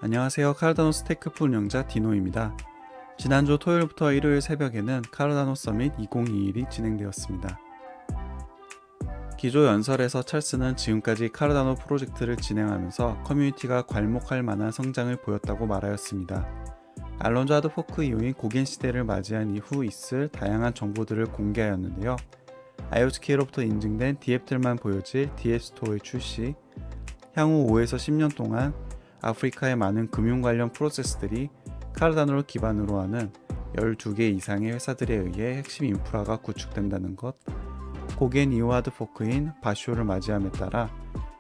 안녕하세요. 카르다노 스테이크풀 운영자 디노입니다. 지난주 토요일부터 일요일 새벽에는 카르다노 서밋 2021이 진행되었습니다. 기조 연설에서 찰스는 지금까지 카르다노 프로젝트를 진행하면서 커뮤니티가 괄목할 만한 성장을 보였다고 말하였습니다. 알론조 하드포크 이후인 고겐 시대를 맞이한 이후 있을 다양한 정보들을 공개하였는데요. IOTK로부터 인증된 DApp들만 보여질 DApp 스토어의 출시, 향후 5에서 10년 동안 아프리카의 많은 금융 관련 프로세스들이 카르다노를 기반으로 하는 12개 이상의 회사들에 의해 핵심 인프라가 구축된다는 것, 고겐 이후 하드포크인 바쇼를 맞이함에 따라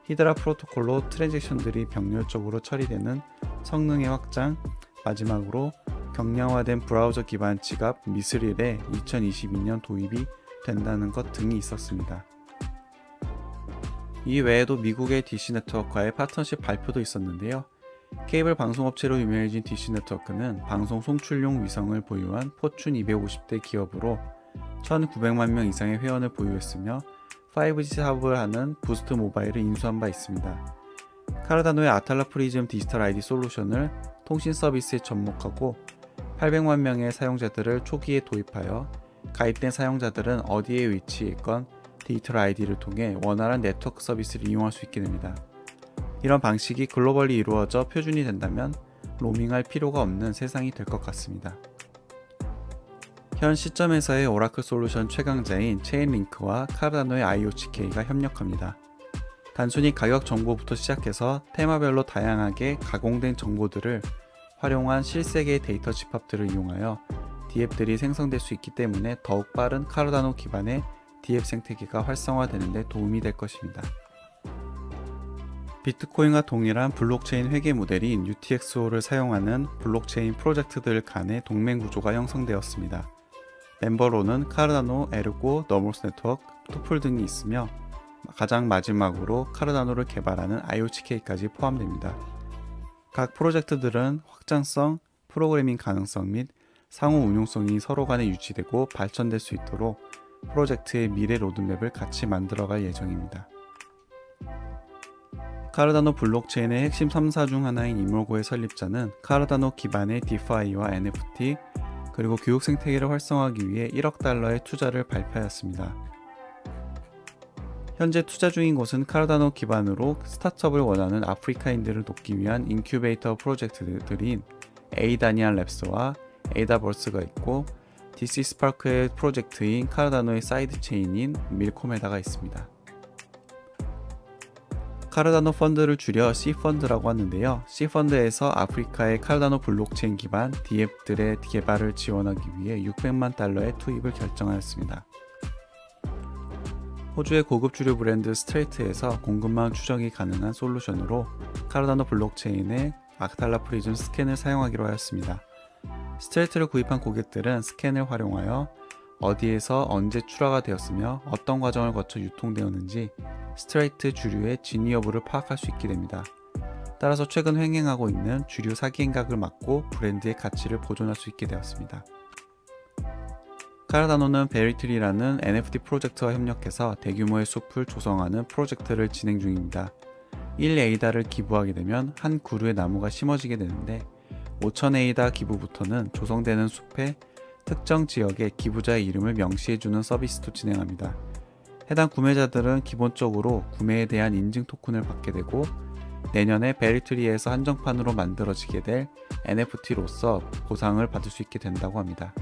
히드라 프로토콜로 트랜잭션들이 병렬적으로 처리되는 성능의 확장, 마지막으로 경량화된 브라우저 기반 지갑 미스릴의 2022년 도입이 된다는 것 등이 있었습니다. 이 외에도 미국의 DC네트워크와의 파트너십 발표도 있었는데요. 케이블 방송업체로 유명해진 DC네트워크는 방송 송출용 위성을 보유한 포춘 250대 기업으로 1900만 명 이상의 회원을 보유했으며 5G 사업을 하는 부스트 모바일을 인수한 바 있습니다. 카르다노의 아탈라 프리즘 디지털 ID 솔루션을 통신 서비스에 접목하고 800만 명의 사용자들을 초기에 도입하여 가입된 사용자들은 어디에 위치해 있건 디지털 ID를 통해 원활한 네트워크 서비스를 이용할 수 있게 됩니다. 이런 방식이 글로벌리 이루어져 표준이 된다면 로밍할 필요가 없는 세상이 될 것 같습니다. 현 시점에서의 오라클 솔루션 최강자인 체인링크와 카르다노의 IOTK가 협력합니다. 단순히 가격 정보부터 시작해서 테마별로 다양하게 가공된 정보들을 활용한 실세계의 데이터 집합들을 이용하여 DApp들이 생성될 수 있기 때문에 더욱 빠른 카르다노 기반의 DApp 생태계가 활성화되는 데 도움이 될 것입니다. 비트코인과 동일한 블록체인 회계 모델인 UTXO를 사용하는 블록체인 프로젝트들 간의 동맹 구조가 형성되었습니다. 멤버로는 카르다노, 에르고, 너머스 네트워크, 투풀 등이 있으며 가장 마지막으로 카르다노를 개발하는 IOTK까지 포함됩니다. 각 프로젝트들은 확장성, 프로그래밍 가능성 및 상호 운용성이 서로 간에 유지되고 발전될 수 있도록 프로젝트의 미래 로드맵을 같이 만들어갈 예정입니다. 카르다노 블록체인의 핵심 3사 중 하나인 이몰고의 설립자는 카르다노 기반의 디파이와 NFT 그리고 교육 생태계를 활성화하기 위해 1억 달러의 투자를 발표하였습니다. 현재 투자 중인 곳은 카르다노 기반으로 스타트업을 원하는 아프리카인들을 돕기 위한 인큐베이터 프로젝트들인 에이다니안 랩스와 에이다버스가 있고 DC 스파크의 프로젝트인 카르다노의 사이드 체인인 밀코메다가 있습니다. 카르다노 펀드를 줄여 C펀드라고 하는데요. C펀드에서 아프리카의 카르다노 블록체인 기반 DApp들의 개발을 지원하기 위해 600만 달러의 투입을 결정하였습니다. 호주의 고급 주류 브랜드 스트레이트에서 공급망 추적이 가능한 솔루션으로 카르다노 블록체인의 아탈라 프리즘 스캔을 사용하기로 하였습니다. 스트레이트를 구입한 고객들은 스캔을 활용하여 어디에서 언제 출하가 되었으며 어떤 과정을 거쳐 유통되었는지 스트레이트 주류의 진위 여부를 파악할 수 있게 됩니다. 따라서 최근 횡행하고 있는 주류 사기 행각을 막고 브랜드의 가치를 보존할 수 있게 되었습니다. 카르다노는 베리트리라는 NFT 프로젝트와 협력해서 대규모의 숲을 조성하는 프로젝트를 진행 중입니다. 1에이다를 기부하게 되면 한 그루의 나무가 심어지게 되는데 5,000에이다 기부부터는 조성되는 숲의 특정 지역의 기부자의 이름을 명시해주는 서비스도 진행합니다. 해당 구매자들은 기본적으로 구매에 대한 인증 토큰을 받게 되고 내년에 베리트리에서 한정판으로 만들어지게 될 NFT로서 보상을 받을 수 있게 된다고 합니다.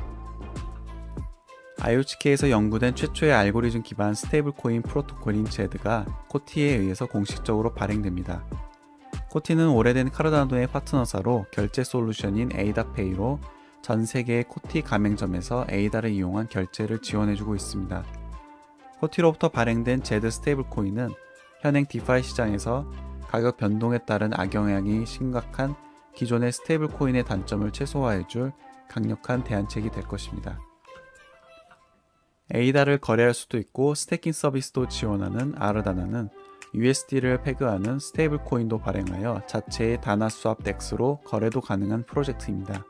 IOTK에서 연구된 최초의 알고리즘 기반 스테이블 코인 프로토콜인 제드가 코티에 의해서 공식적으로 발행됩니다. 코티는 오래된 카르다노의 파트너사로 결제 솔루션인 에이다페이로 전 세계의 코티 가맹점에서 에이다를 이용한 결제를 지원해주고 있습니다. 코티로부터 발행된 제드 스테이블 코인은 현행 디파이 시장에서 가격 변동에 따른 악영향이 심각한 기존의 스테이블 코인의 단점을 최소화해줄 강력한 대안책이 될 것입니다. 에이다를 거래할 수도 있고 스태킹 서비스도 지원하는 아르다나는 USD를 페그하는 스테이블 코인도 발행하여 자체의 다나 수합 덱스로 거래도 가능한 프로젝트입니다.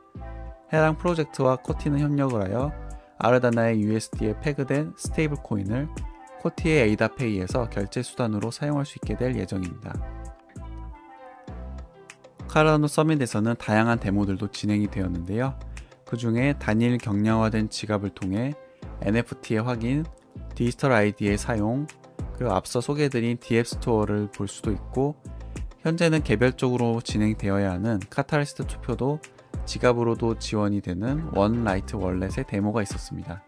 해당 프로젝트와 코티는 협력을 하여 아르다나의 USD에 페그된 스테이블 코인을 코티의 에이다페이에서 결제 수단으로 사용할 수 있게 될 예정입니다. 카르다노 서밋에서는 다양한 데모들도 진행이 되었는데요. 그 중에 단일 경량화된 지갑을 통해 NFT의 확인, 디지털 아이디의 사용, 그리고 앞서 소개해드린 DF 스토어를 볼 수도 있고, 현재는 개별적으로 진행되어야 하는 카타리스트 투표도 지갑으로도 지원이 되는 원 라이트 월렛의 데모가 있었습니다.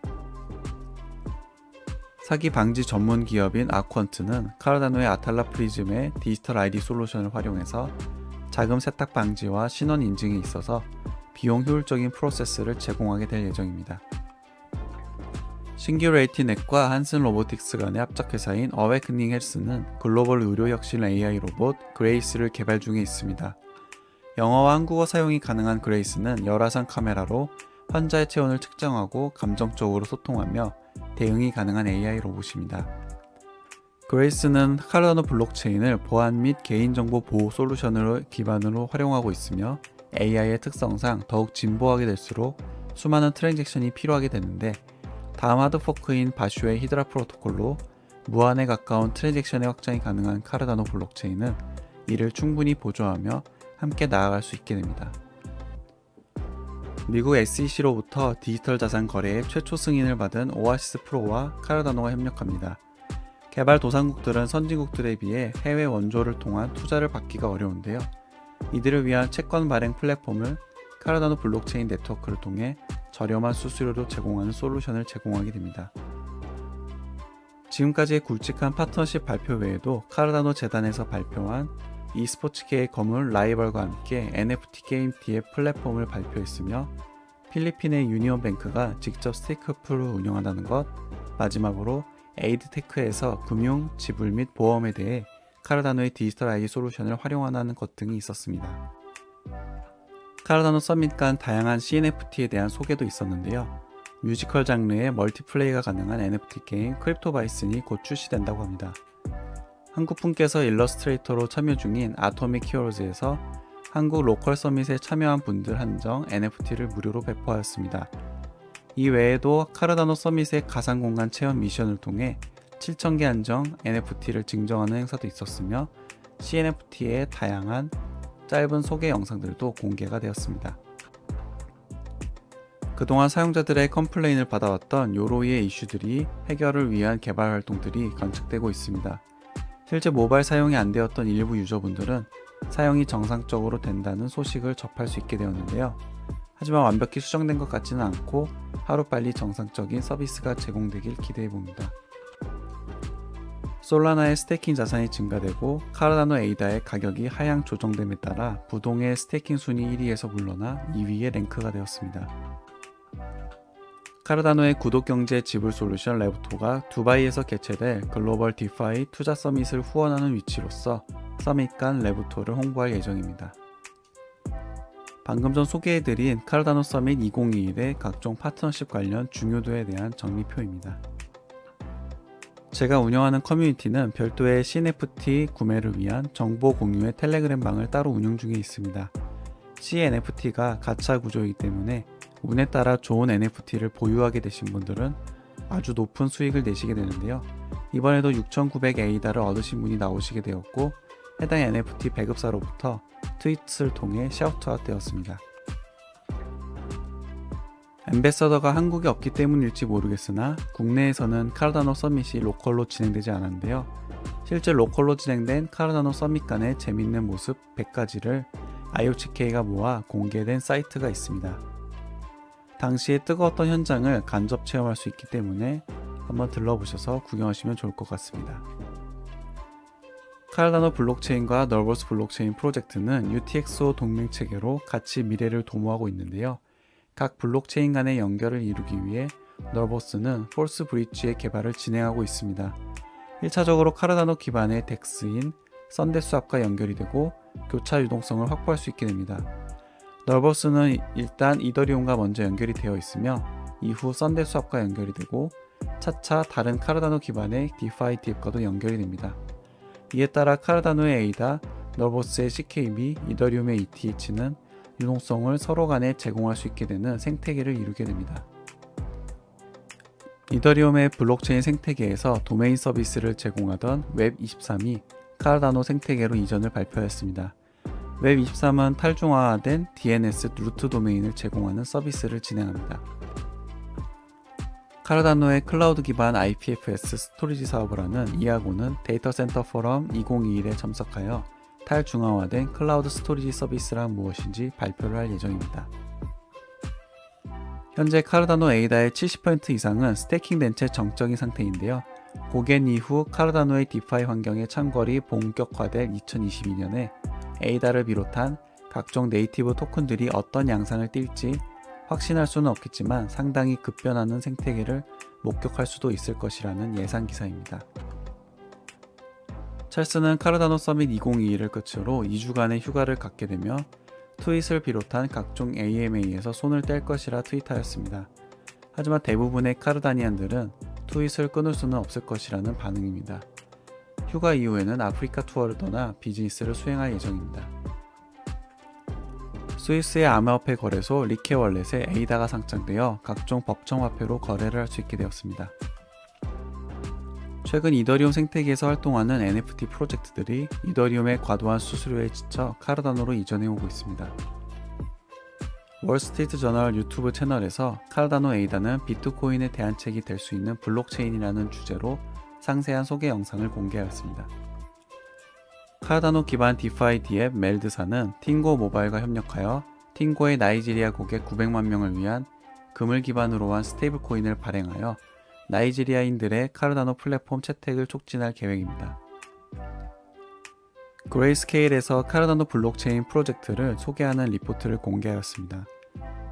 사기 방지 전문 기업인 아퀀트는 카르다노의 아탈라 프리즘의 디지털 아이디 솔루션을 활용해서 자금 세탁 방지와 신원 인증에 있어서 비용 효율적인 프로세스를 제공하게 될 예정입니다. 싱귤레이티넷과 한슨 로보틱스 간의 합작회사인 어웨이크닝 헬스는 글로벌 의료 혁신 AI 로봇 그레이스를 개발 중에 있습니다. 영어와 한국어 사용이 가능한 그레이스는 열화상 카메라로 환자의 체온을 측정하고 감정적으로 소통하며 대응이 가능한 AI 로봇입니다. 그레이스는 카르다노 블록체인을 보안 및 개인정보 보호 솔루션을 기반으로 활용하고 있으며 AI의 특성상 더욱 진보하게 될수록 수많은 트랜잭션이 필요하게 되는데, 다음 하드포크인 바슈의 히드라 프로토콜로 무한에 가까운 트랜잭션의 확장이 가능한 카르다노 블록체인은 이를 충분히 보조하며 함께 나아갈 수 있게 됩니다. 미국 SEC로부터 디지털 자산 거래의 최초 승인을 받은 오아시스 프로와 카르다노가 협력합니다. 개발도상국들은 선진국들에 비해 해외 원조를 통한 투자를 받기가 어려운데요. 이들을 위한 채권 발행 플랫폼을 카르다노 블록체인 네트워크를 통해 저렴한 수수료로 제공하는 솔루션을 제공하게 됩니다. 지금까지의 굵직한 파트너십 발표 외에도 카르다노 재단에서 발표한 e스포츠계의 거물 라이벌과 함께 NFT 게임 DF 플랫폼을 발표했으며, 필리핀의 유니온뱅크가 직접 스테이크풀을 운영한다는 것, 마지막으로 에이드테크에서 금융, 지불 및 보험에 대해 카르다노의 디지털 아이디 솔루션을 활용한다는 것 등이 있었습니다. 카르다노 서밋 간 다양한 CNFT에 대한 소개도 있었는데요. 뮤지컬 장르의 멀티플레이가 가능한 NFT 게임 크립토 바이슨이 곧 출시된다고 합니다. 한국분께서 일러스트레이터로 참여 중인 아토믹 히어로즈에서 한국 로컬 서밋에 참여한 분들 한정 NFT를 무료로 배포하였습니다. 이 외에도 카르다노 서밋의 가상공간 체험 미션을 통해 7,000개 한정 NFT를 증정하는 행사도 있었으며, CNFT의 다양한 짧은 소개 영상들도 공개가 되었습니다. 그동안 사용자들의 컴플레인을 받아왔던 요로이의 이슈들이 해결을 위한 개발 활동들이 건축되고 있습니다. 실제 모바일 사용이 안 되었던 일부 유저분들은 사용이 정상적으로 된다는 소식을 접할 수 있게 되었는데요. 하지만 완벽히 수정된 것 같지는 않고 하루빨리 정상적인 서비스가 제공되길 기대해봅니다. 솔라나의 스테이킹 자산이 증가되고 카르다노 에이다의 가격이 하향 조정됨에 따라 부동의 스테이킹 순위 1위에서 물러나 2위에 랭크가 되었습니다. 카르다노의 구독경제 지불 솔루션 레부토가 두바이에서 개최될 글로벌 디파이 투자 서밋을 후원하는 위치로서 서밋 간 레부토를 홍보할 예정입니다. 방금 전 소개해드린 카르다노 서밋 2021의 각종 파트너십 관련 중요도에 대한 정리표입니다. 제가 운영하는 커뮤니티는 별도의 CNFT 구매를 위한 정보 공유의 텔레그램 방을 따로 운영 중에 있습니다. CNFT가 가차 구조이기 때문에 운에 따라 좋은 NFT를 보유하게 되신 분들은 아주 높은 수익을 내시게 되는데요. 이번에도 6,900에이다를 얻으신 분이 나오시게 되었고, 해당 NFT 배급사로부터 트윗을 통해 샤우트아웃 되었습니다. 앰베서더가 한국에 없기 때문일지 모르겠으나 국내에서는 카르다노 서밋이 로컬로 진행되지 않았는데요. 실제 로컬로 진행된 카르다노 서밋 간의 재밌는 모습 100가지를 IOCK가 모아 공개된 사이트가 있습니다. 당시에 뜨거웠던 현장을 간접 체험할 수 있기 때문에 한번 들러보셔서 구경하시면 좋을 것 같습니다. 카르다노 블록체인과 널버스 블록체인 프로젝트는 UTXO 동맹체계로 같이 미래를 도모하고 있는데요. 각 블록체인 간의 연결을 이루기 위해 널버스는 폴스 브릿지의 개발을 진행하고 있습니다. 1차적으로 카르다노 기반의 덱스인 썬데스왑과 연결이 되고 교차 유동성을 확보할 수 있게 됩니다. 널버스는 일단 이더리움과 먼저 연결이 되어 있으며 이후 썬데스왑과 연결이 되고 차차 다른 카르다노 기반의 디파이 DF과도 연결이 됩니다. 이에 따라 카르다노의 에이다, 널버스의 CKB, 이더리움의 ETH는 유동성을 서로 간에 제공할 수 있게 되는 생태계를 이루게 됩니다. 이더리움의 블록체인 생태계에서 도메인 서비스를 제공하던 웹23이 카르다노 생태계로 이전을 발표했습니다. 웹23은 탈중화된 DNS 루트 도메인을 제공하는 서비스를 진행합니다. 카르다노의 클라우드 기반 IPFS 스토리지 사업을 하는 이하고는 데이터 센터 포럼 2021에 참석하여 탈중화화된 클라우드 스토리지 서비스란 무엇인지 발표를 할 예정입니다. 현재 카르다노 에이다의 70% 이상은 스테이킹된 채 정적인 상태인데요. 고겐 이후 카르다노의 디파이 환경의 참거리 본격화될 2022년에 에이다를 비롯한 각종 네이티브 토큰들이 어떤 양상을 띨지 확신할 수는 없겠지만 상당히 급변하는 생태계를 목격할 수도 있을 것이라는 예상 기사입니다. 찰스는 카르다노 서밋 2022를 끝으로 2주간의 휴가를 갖게 되며 트윗을 비롯한 각종 AMA에서 손을 뗄 것이라 트윗하였습니다. 하지만 대부분의 카르다니안들은 트윗을 끊을 수는 없을 것이라는 반응입니다. 휴가 이후에는 아프리카 투어를 떠나 비즈니스를 수행할 예정입니다. 스위스의 암호화폐 거래소 리케월렛에 에이다가 상장되어 각종 법정 화폐로 거래를 할 수 있게 되었습니다. 최근 이더리움 생태계에서 활동하는 NFT 프로젝트들이 이더리움의 과도한 수수료에 지쳐 카르다노로 이전해오고 있습니다. 월스트리트 저널 유튜브 채널에서 카르다노 에이다는 비트코인의 대안책이 될 수 있는 블록체인이라는 주제로 상세한 소개 영상을 공개하였습니다. 카르다노 기반 디파이 디앱 멜드사는 팅고 모바일과 협력하여 팅고의 나이지리아 고객 900만 명을 위한 금을 기반으로 한 스테이블 코인을 발행하여 나이지리아인들의 카르다노 플랫폼 채택을 촉진할 계획입니다. 그레이스케일에서 카르다노 블록체인 프로젝트를 소개하는 리포트를 공개하였습니다.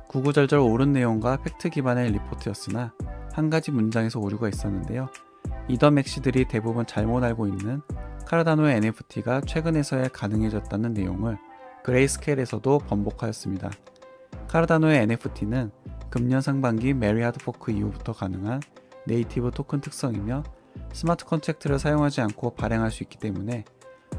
구구절절 옳은 내용과 팩트 기반의 리포트였으나 한 가지 문장에서 오류가 있었는데요. 이더맥시들이 대부분 잘못 알고 있는 카르다노의 NFT가 최근에서야 가능해졌다는 내용을 그레이스케일에서도 번복하였습니다. 카르다노의 NFT는 금년 상반기 메리 하드 포크 이후부터 가능한 네이티브 토큰 특성이며 스마트 컨트랙트를 사용하지 않고 발행할 수 있기 때문에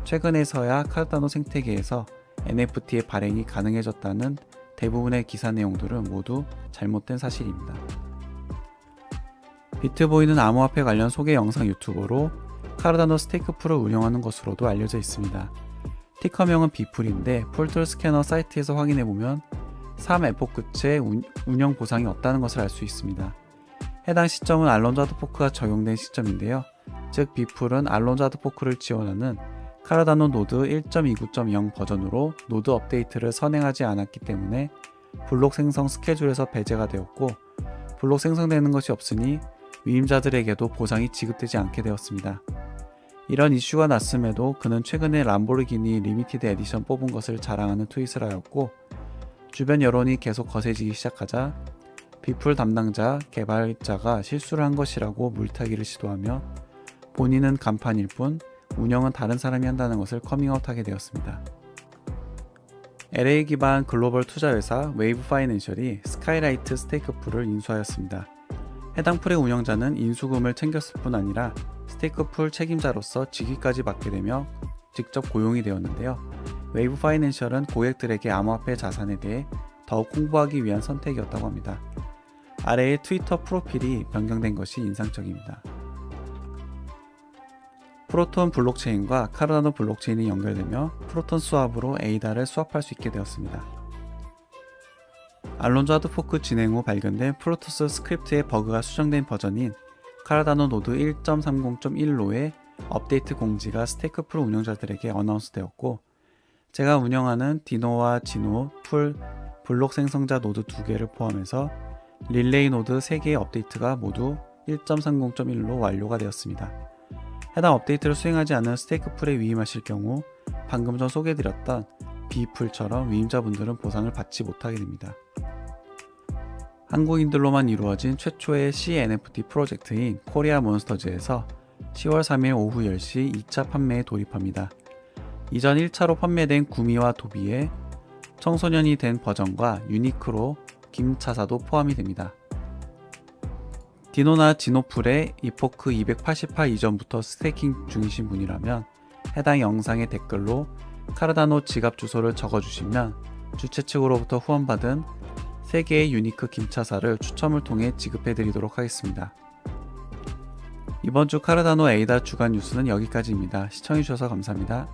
최근에서야 카르다노 생태계에서 NFT의 발행이 가능해졌다는 대부분의 기사 내용들은 모두 잘못된 사실입니다. 비트보이는 암호화폐 관련 소개 영상 유튜버로 카르다노 스테이크풀을 운영하는 것으로도 알려져 있습니다. 티커명은 비풀인데 폴틀 스캐너 사이트에서 확인해보면 3에포 끝에 운영 보상이 없다는 것을 알 수 있습니다. 해당 시점은 알론조 하드 포크가 적용된 시점인데요. 즉 비풀은 알론조 하드 포크를 지원하는 카르다노 노드 1.29.0 버전으로 노드 업데이트를 선행하지 않았기 때문에 블록 생성 스케줄에서 배제가 되었고 블록 생성되는 것이 없으니 위임자들에게도 보상이 지급되지 않게 되었습니다. 이런 이슈가 났음에도 그는 최근에 람보르기니 리미티드 에디션 뽑은 것을 자랑하는 트윗을 하였고 주변 여론이 계속 거세지기 시작하자 비풀 담당자 개발자가 실수를 한 것이라고 물타기를 시도하며 본인은 간판일 뿐 운영은 다른 사람이 한다는 것을 커밍아웃하게 되었습니다. LA 기반 글로벌 투자회사 웨이브 파이낸셜이 스카이라이트 스테이크 풀을 인수하였습니다. 해당 풀의 운영자는 인수금을 챙겼을 뿐 아니라 스테이크 풀 책임자로서 직위까지 맡게 되며 직접 고용이 되었는데요. 웨이브 파이낸셜은 고객들에게 암호화폐 자산에 대해 더욱 홍보하기 위한 선택이었다고 합니다. 아래의 트위터 프로필이 변경된 것이 인상적입니다. 프로톤 블록체인과 카르다노 블록체인이 연결되며 프로톤 수압으로 에이다를 수합할 수 있게 되었습니다. 알론조 하드포크 진행 후 발견된 프로토스 스크립트의 버그가 수정된 버전인 카르다노 노드 1.30.1로의 업데이트 공지가 스테이크풀 운영자들에게 어나운스 되었고 제가 운영하는 디노와 지노 풀 블록 생성자 노드 2개를 포함해서 릴레이 노드 3개의 업데이트가 모두 1.30.1로 완료가 되었습니다. 해당 업데이트를 수행하지 않은 스테이크풀에 위임하실 경우 방금 전 소개해드렸던 B풀처럼 위임자분들은 보상을 받지 못하게 됩니다. 한국인들로만 이루어진 최초의 CNFT 프로젝트인 코리아 몬스터즈에서 10월 3일 오후 10시 2차 판매에 돌입합니다. 이전 1차로 판매된 구미와 도비의 청소년이 된 버전과 유니크로 김차사도 포함이 됩니다. 디노나 지노풀의 이포크 288 이전부터 스테이킹 중이신 분이라면 해당 영상의 댓글로 카르다노 지갑 주소를 적어주시면 주최 측으로부터 후원받은 3개의 유니크 김차사를 추첨을 통해 지급해드리도록 하겠습니다. 이번 주 카르다노 에이다 주간 뉴스는 여기까지입니다. 시청해주셔서 감사합니다.